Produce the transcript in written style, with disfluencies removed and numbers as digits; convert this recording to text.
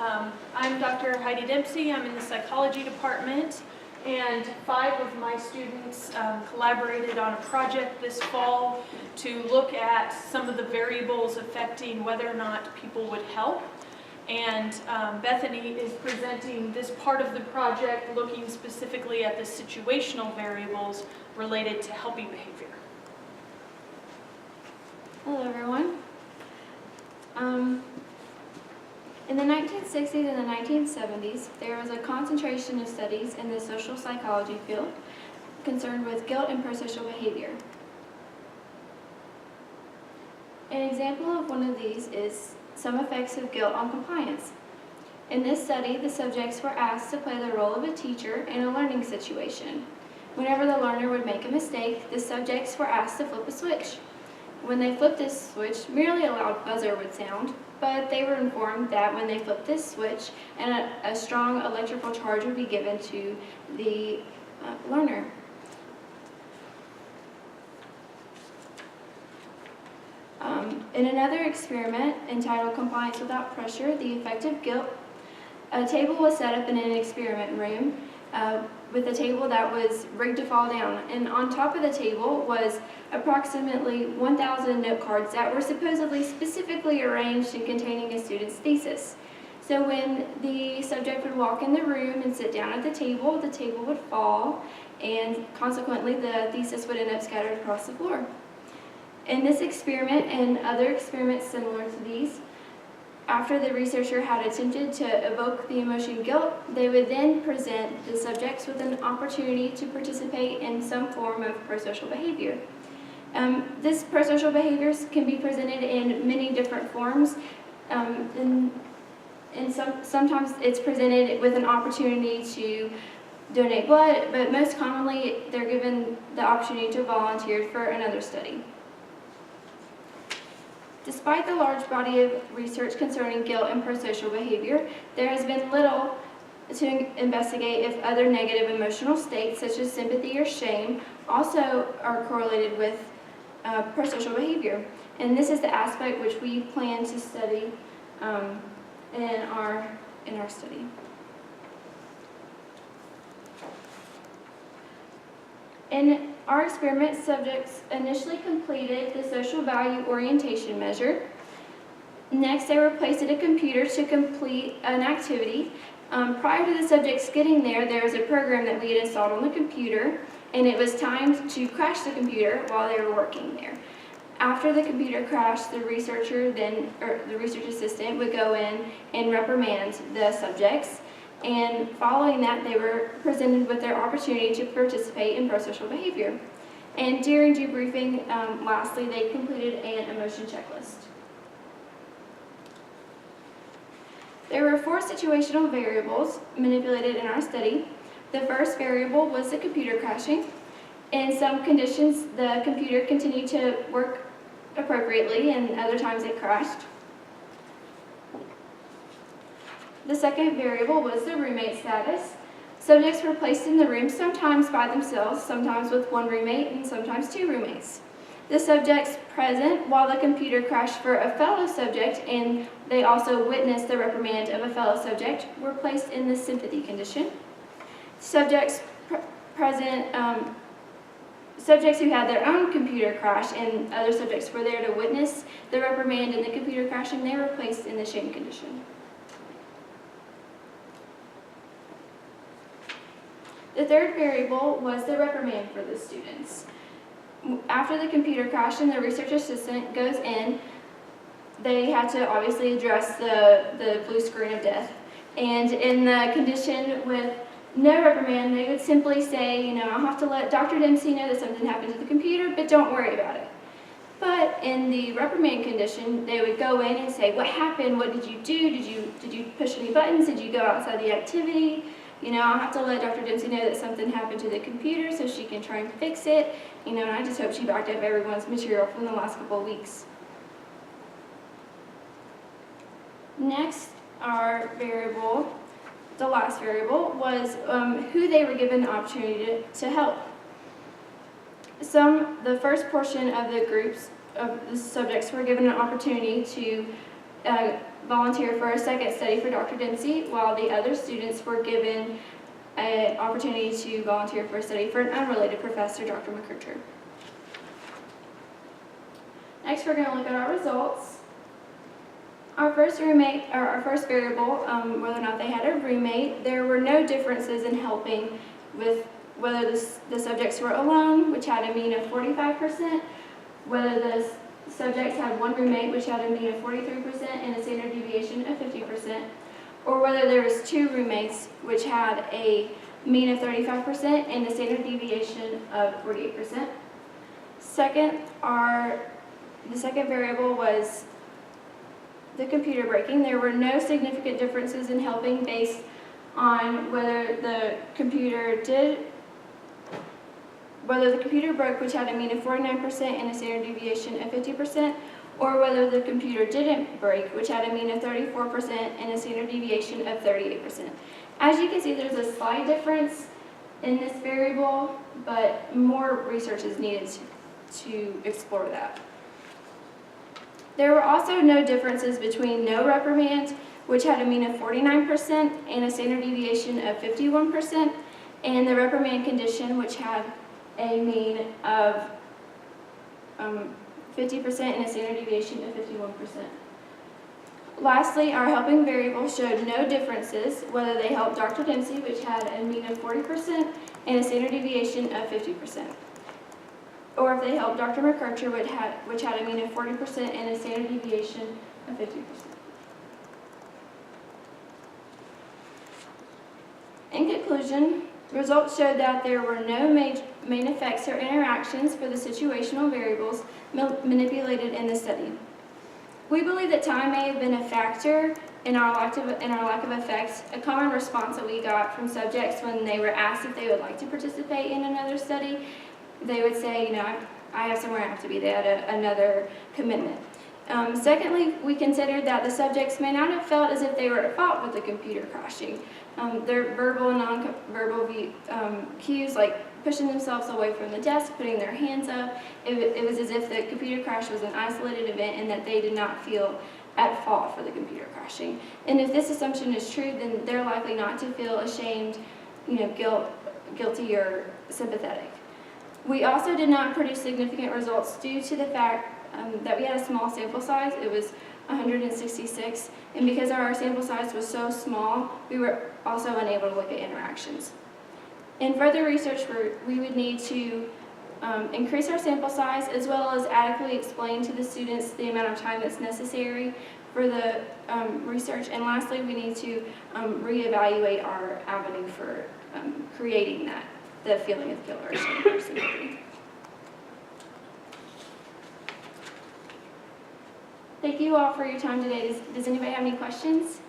I'm Dr. Heidi Dempsey. I'm in the psychology department, and 5 of my students collaborated on a project this fall to look at some of the variables affecting whether or not people would help. And Bethany is presenting this part of the project looking specifically at the situational variables related to helping behavior. Hello, everyone. In the 1960s and the 1970s, there was a concentration of studies in the social psychology field concerned with guilt and prosocial behavior. An example of one of these is some effects of guilt on compliance. In this study, the subjects were asked to play the role of a teacher in a learning situation. Whenever the learner would make a mistake, the subjects were asked to flip a switch. When they flipped this switch, merely a loud buzzer would sound, but they were informed that when they flipped this switch, a strong electrical charge would be given to the learner. In another experiment entitled Compliance Without Pressure, the Effect of Guilt, a table was set up in an experiment room with a table that was rigged to fall down, and on top of the table was approximately 1,000 note cards that were supposedly specifically arranged and containing a student's thesis. So when the subject would walk in the room and sit down at the table would fall, and consequently the thesis would end up scattered across the floor. In this experiment and other experiments similar to these, after the researcher had attempted to evoke the emotion guilt, they would then present the subjects with an opportunity to participate in some form of prosocial behavior. This prosocial behaviors can be presented in many different forms, and sometimes it's presented with an opportunity to donate blood, but most commonly they're given the opportunity to volunteer for another study. Despite the large body of research concerning guilt and prosocial behavior, there has been little to investigate if other negative emotional states, such as sympathy or shame, also are correlated with prosocial behavior. And this is the aspect which we plan to study in our study. In our experiment, subjects initially completed the social value orientation measure. Next, they were placed at a computer to complete an activity. Prior to the subjects getting there, there was a program that we had installed on the computer, and it was timed to crash the computer while they were working there. After the computer crashed, the research assistant would go in and reprimand the subjects. And following that, they were presented with their opportunity to participate in prosocial behavior. And during debriefing, lastly, they completed an emotion checklist. There were 4 situational variables manipulated in our study. The first variable was the computer crashing. In some conditions, the computer continued to work appropriately, and other times it crashed. The second variable was the roommate status. Subjects were placed in the room sometimes by themselves, sometimes with 1 roommate, and sometimes 2 roommates. The subjects present while the computer crashed for a fellow subject, and they also witnessed the reprimand of a fellow subject, were placed in the sympathy condition. Subjects subjects who had their own computer crash and other subjects were there to witness the reprimand and the computer crash, and they were placed in the shame condition. The third variable was the reprimand for the students. After the computer crash and the research assistant goes in, they had to obviously address the blue screen of death. And in the condition with no reprimand, they would simply say, I'll have to let Dr. Dempsey know that something happened to the computer, but don't worry about it. But in the reprimand condition, they would go in and say, what happened? What did you do? Did you push any buttons? Did you go outside the activity? I'll have to let Dr. Dempsey know that something happened to the computer so she can try and fix it. And I just hope she backed up everyone's material from the last couple of weeks. Next, the last variable, was who they were given the opportunity to help. The first portion of the groups of the subjects were given an opportunity to volunteer for a second study for Dr. Dempsey, while the other students were given an opportunity to volunteer for a study for an unrelated professor, Dr. McKerchar. Next, we're going to look at our results. Our first variable, whether or not they had a roommate, there were no differences in helping with whether the subjects were alone, which had a mean of 45%, whether the subjects had one roommate, which had a mean of 43% and a standard deviation of 50%, or whether there was two roommates, which had a mean of 35% and a standard deviation of 48%. Second, the second variable was the computer breaking. There were no significant differences in helping based on whether the computer broke, which had a mean of 49% and a standard deviation of 50%, or whether the computer didn't break, which had a mean of 34% and a standard deviation of 38%. As you can see, there's a slight difference in this variable, but more research is needed to explore that. There were also no differences between no reprimand, which had a mean of 49% and a standard deviation of 51%, and the reprimand condition, which had a mean of 50% and a standard deviation of 51%. Lastly, our helping variable showed no differences, whether they helped Dr. Dempsey, which had a mean of 40% and a standard deviation of 50%, or if they helped Dr. McKerchar, which had a mean of 40% and a standard deviation of 50%. In conclusion, results showed that there were no main effects or interactions for the situational variables manipulated in the study. We believe that time may have been a factor in our lack of effects. A common response that we got from subjects when they were asked if they would like to participate in another study, they would say, I have somewhere I have to be. They had another commitment. Secondly, we considered that the subjects may not have felt as if they were at fault with the computer crashing. Their verbal and non-verbal cues, like pushing themselves away from the desk, putting their hands up, it was as if the computer crash was an isolated event and that they did not feel at fault for the computer crashing. And if this assumption is true, then they're likely not to feel ashamed, guilty or sympathetic. We also did not produce significant results due to the fact that we had a small sample size. It was 166, and because our sample size was so small, we were also unable to look at interactions. In further research, we would need to increase our sample size as well as adequately explain to the students the amount of time that's necessary for the research. And lastly, we need to reevaluate our avenue for creating the feeling of guilt or shame or sympathy. Thank you all for your time today. Does anybody have any questions?